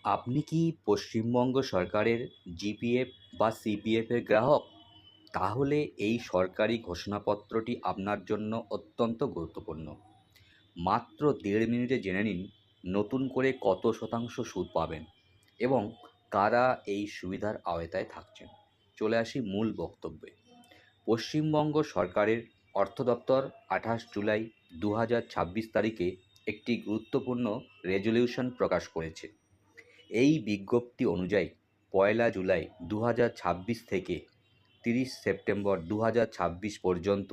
আপনি কি পশ্চিমবঙ্গ সরকারের জিপিএফ বা সিপিএফ এর গ্রাহক? তাহলে এই সরকারি ঘোষণাপত্রটি আপনার জন্য অত্যন্ত গুরুত্বপূর্ণ। মাত্র ১.৫ মিনিটে জেনে নিন নতুন করে কত শতাংশ সুদ পাবেন এবং কারা এই সুবিধার আওতায় থাকছেন। চলে আসি মূল বক্তব্যে। পশ্চিমবঙ্গ সরকারের অর্থ দপ্তর ২৮ জুলাই ২০২৬ তারিখে একটি গুরুত্বপূর্ণ রেজলিউশন প্রকাশ করেছে। এই বিজ্ঞপ্তি অনুযায়ী ১লা জুলাই ২০২৬ থেকে ৩০ সেপ্টেম্বর ২০২৬ পর্যন্ত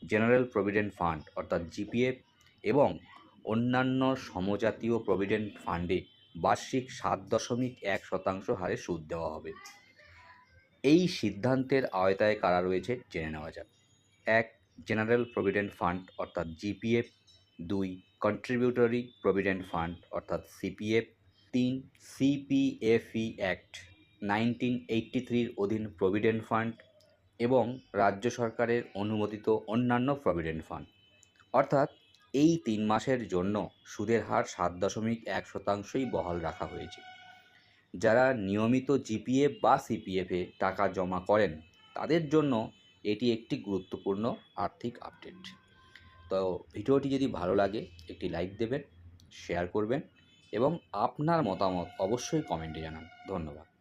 জেনারেল প্রভিডেন্ট ফান্ড অর্থাৎ জিপিএফ এবং অন্যান্য সমজাতীয় প্রভিডেন্ট ফান্ডে বার্ষিক ৭.১% হারে সুদ দেওয়া হবে। এই সিদ্ধান্তের আওতায় কারা রয়েছে জেনে নেওয়া যাক। ১. জেনারেল প্রভিডেন্ট ফান্ড অর্থাৎ জিপিএফ। ২. কন্ট্রিবিউটরি প্রভিডেন্ট ফান্ড অর্থাৎ সিপিএফ। ৩. সিপিএফই অ্যাক্ট ১৯৮৩ অধীন প্রভিডেন্ট ফান্ড এবং রাজ্য সরকারের অনুমোদিত অন্যান্য প্রভিডেন্ট ফান্ড। অর্থাৎ এই ৩ মাসের জন্য সুদের হার ৭.১%ই বহাল রাখা হয়েছে। যারা নিয়মিত জিপিএফ বা সিপিএফে টাকা জমা করেন তাদের জন্য এটি একটি গুরুত্বপূর্ণ আর্থিক আপডেট। তো ভিডিওটি যদি ভালো লাগে একটি লাইক দেবেন, শেয়ার করবেন এবং আপনার মতামত অবশ্যই কমেন্টে জানান। ধন্যবাদ।